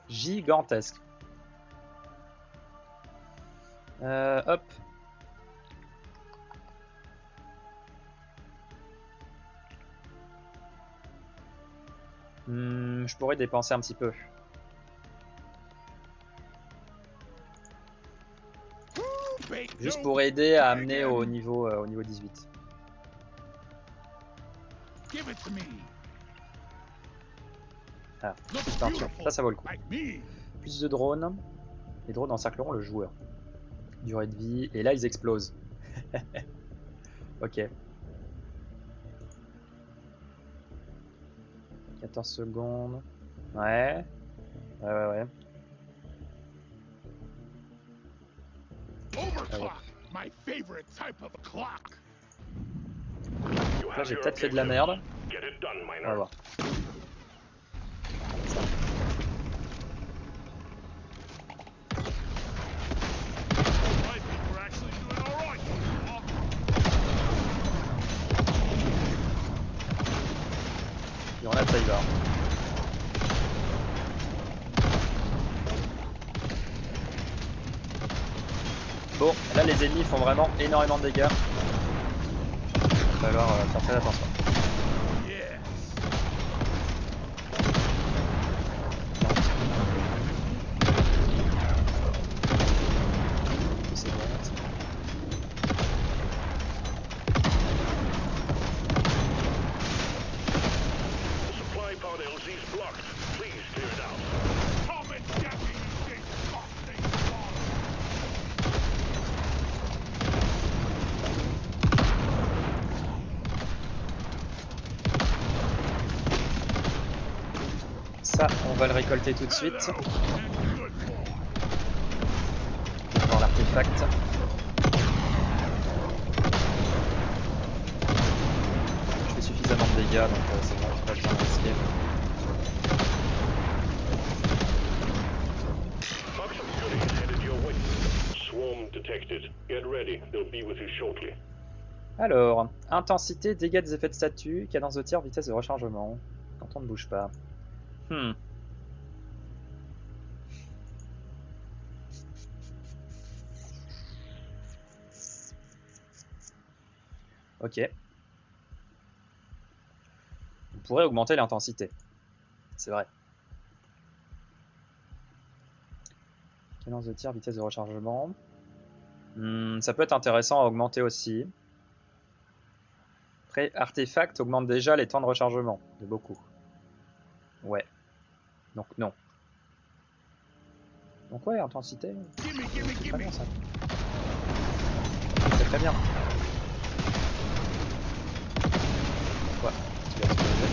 Gigantesque. Hop. Je pourrais dépenser un petit peu. Juste pour aider à amener au niveau 18. Give it to me. Ah, Looks petite peinture. beautiful. Ça vaut le coup. Like me. Plus de drones. Les drones encercleront le joueur. Durée de vie. Et là, ils explosent. Ok. 14 secondes. Ouais. Ouais. Overclock. My favorite type of clock. You Là, have j'ai your peut-être fait de la objectives. merde. Get it done, On va Miner. voir. I think we're actually doing all right. Grenade Cyber. Bon, là les ennemis font vraiment énormément de dégâts. Il va falloir faire très attention. Yes. C'est bon. The supply pod LZ is blocked. Please clear it out. Come and get me, you big fucking dog. Ça, on va le récolter tout de suite. Hello and good boy. On va voir l'artefact. Je fait suffisamment de dégâts, donc c'est bon, pas besoin de risquer. Box of goodies headed your way. Swarm detected. Get ready. They'll be with you shortly. Alors, intensité, dégâts des effets de statut, cadence de tir, vitesse de rechargement. Quand on ne bouge pas. Ok. On pourrait augmenter l'intensité. C'est vrai. Cadence de tir, vitesse de rechargement. Ça peut être intéressant à augmenter aussi. Après, artefact augmente déjà les temps de rechargement. De beaucoup. Ouais. Donc non. Donc ouais, intensité. C'est très bien ça. C'est très bien. Ouais. Tu vas exploser.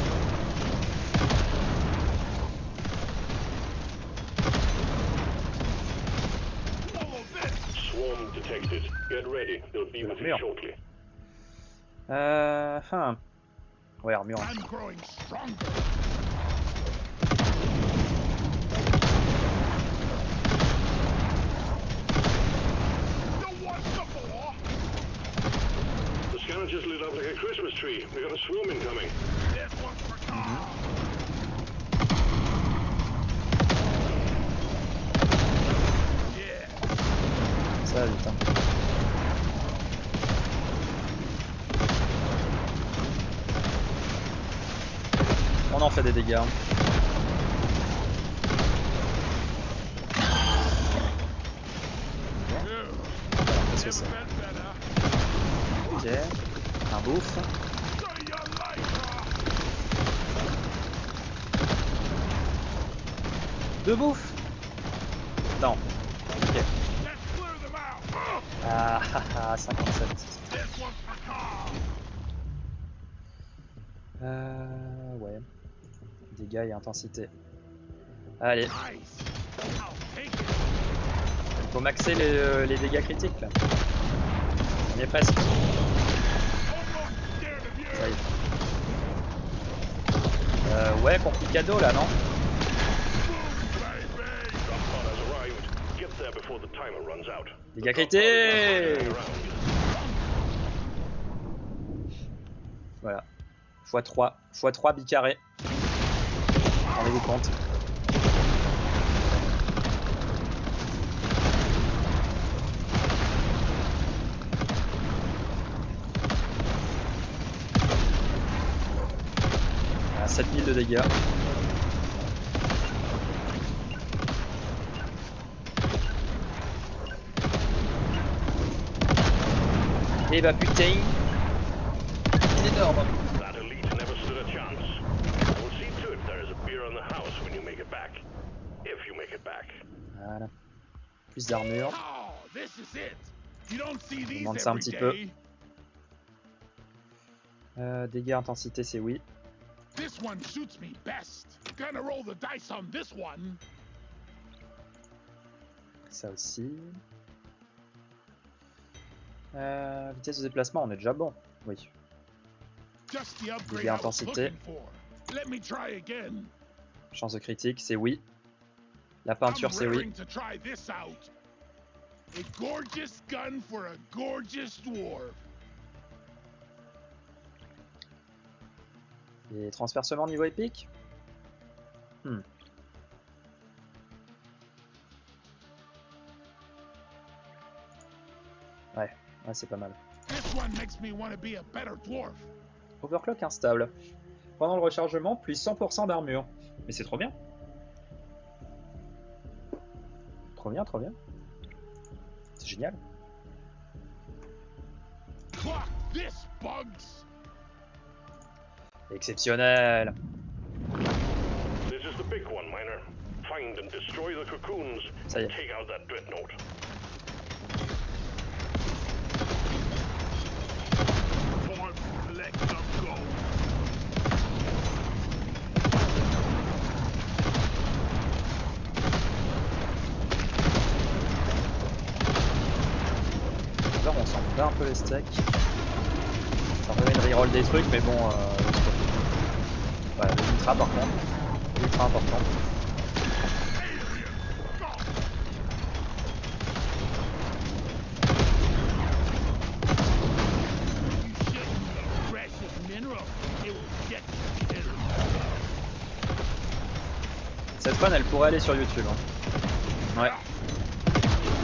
Swarm detected. Get ready. They'll be with you Merde. shortly. Ouais, armure. I'm growing stronger. You want some more? The scanner just lit up like a Christmas tree. We got a swarm incoming. This one's for Carl. Yeah. Ça va vite. Hein. On en fait des dégâts. Qu'est-ce que c'est? Ok. Un bouffe. Deux bouffes? Non. Ok. Ah, 57. Ouais. Dégâts et intensité. Allez. Il faut maxer les dégâts critiques là. On y est presque. Ça y est. Ouais, complicado là, non? Dégâts critiques! Voilà. x3. x3 bicarré. Rendez-vous compte. À 7000 de dégâts. Et bah putain, il est énorme. Voilà. Plus d'armure. On demande ça un petit peu. Dégâts, intensité, c'est oui. This one suits me best. Gonna roll the dice on this one. Ça aussi. Vitesse de déplacement, on est déjà bon. Oui. Just the upgrade Dégâts, I was intensité. looking for. Let me try again. Chance de critique, c'est oui. La peinture, c'est oui. I'm raring to try this out. A gorgeous gun for a gorgeous dwarf. Et transpercement niveau épique. Ouais, c'est pas mal. This one makes me want to be a better dwarf. Overclock instable. Pendant le rechargement, plus 100% d'armure. Mais c'est trop bien. Trop bien, trop bien. C'est génial. Clock this, bugs. Exceptionnel. This is the big one, Miner. Find and destroy the cocoons. Ça y est. Take out that dreadnought. Time to collect some gold. Là, on s'en bat un peu les steaks. Ça remet de reroll des trucs, mais bon, Voilà, l'ultra par contre. Ultra important. Cette run elle pourrait aller sur YouTube. Hein. Ouais.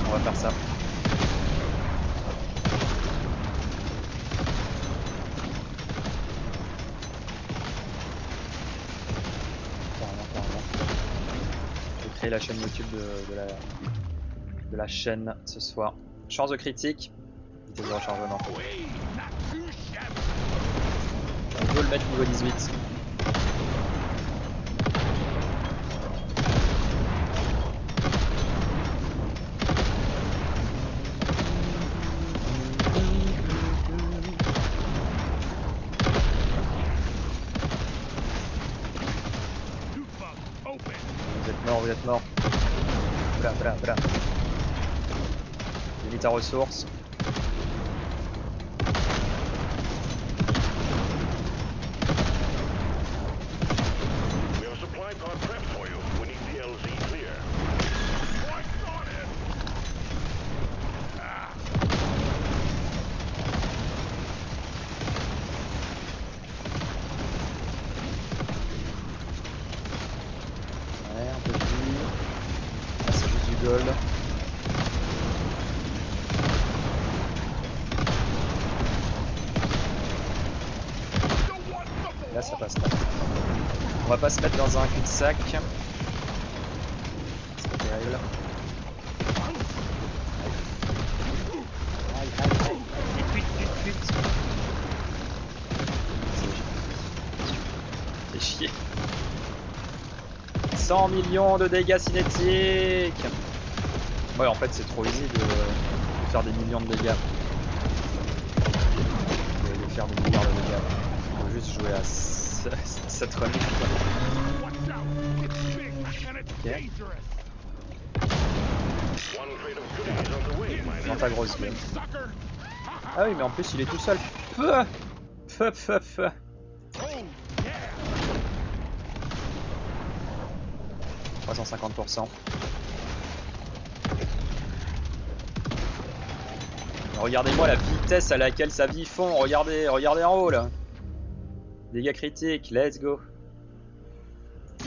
On va faire ça. Carrément. Je vais créer la chaîne YouTube de la chaîne ce soir. Chance de critique. Vitesse de rechargement. On veut le mettre niveau 18. Vous êtes mort. Bra. Limite à ressources. Gold. Là ça passe pas. On va pas se mettre dans un cul-de-sac. C'est pas terrible. Aïe. Vite. C'est chier. 100 millions de dégâts cinétiques. Ouais, en fait, c'est trop easy de faire des millions de dégâts. De faire des milliards de dégâts. Il faut juste jouer à cette run. Ok. Dans ta grosse gueule. Ah oui, mais en plus, il est tout seul. Feu. 350%. Regardez-moi la vitesse à laquelle sa vie fond. Regardez en haut là. Dégâts critiques, let's go. Bon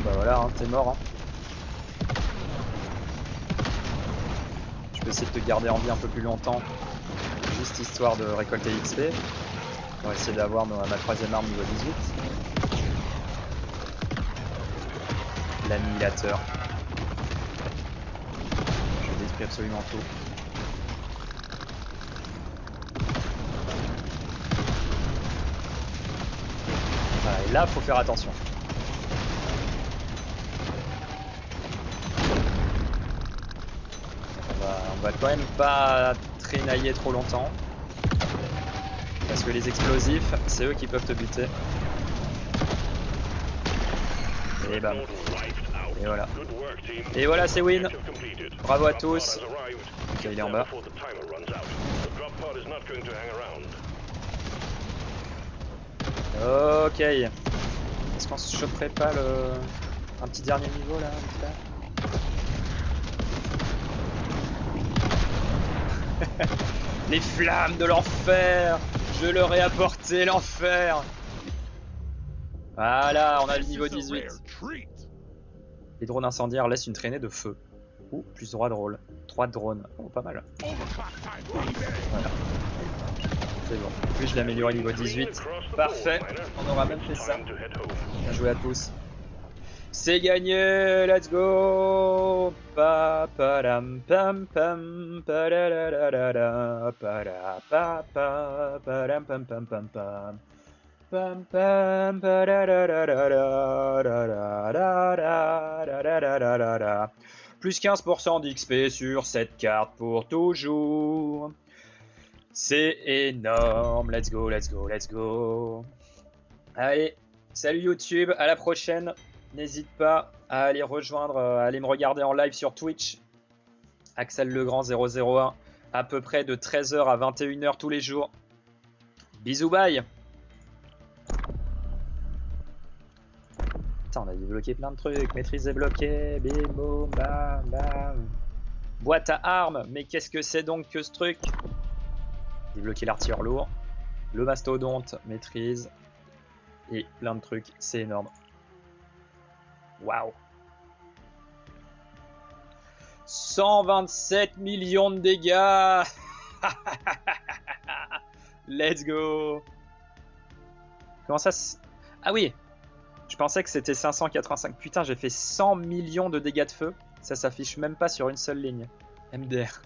bah voilà, hein, t'es mort. Hein. Je peux essayer de te garder en vie un peu plus longtemps. Juste histoire de récolter XP. On va essayer d'avoir ma troisième arme niveau 18. L'annihilateur. Je détruis absolument tout. Voilà, et là faut faire attention. On va quand même pas traînailler trop longtemps. Parce que les explosifs, c'est eux qui peuvent te buter. Et bam. Et voilà. Et voilà, c'est win. Bravo à tous. Ok, il est en bas. Ok. Est-ce qu'on se choperait pas un petit dernier niveau là Les flammes de l'enfer. Je leur ai apporté l'enfer. Voilà, on a le niveau 18. Les drones incendiaires laissent une traînée de feu. Ou plus 3 drôles. 3 drones. Oh, pas mal. Voilà. C'est bon. Puis je l'ai amélioré niveau 18. Parfait. On aura même fait ça. Bien joué à tous. C'est gagné, let's go. Pa padam pam pam padadadada pada pa pa padam pam pam pam pam pam pam padadadada. Plus 15% d'XP sur cette carte pour toujours. C'est énorme, let's go. Allez, salut YouTube, à la prochaine. N'hésite pas Allez rejoindre, allez me regarder en live sur Twitch. Axel Legrand 001, à peu près de 13h à 21h tous les jours. Bisous, bye. Putain, on a débloqué plein de trucs. Maîtrise débloquée, bim, boum, bam, bam. Boîte à armes, mais qu'est-ce que c'est donc que ce truc? Débloquer l'artilleur lourd. Le mastodonte, maîtrise. Et plein de trucs, c'est énorme. Waouh. 127 millions de dégâts. Let's go. Comment ça? Ah oui. Je pensais que c'était 585. Putain, j'ai fait 100 millions de dégâts de feu. Ça s'affiche même pas sur une seule ligne. MDR.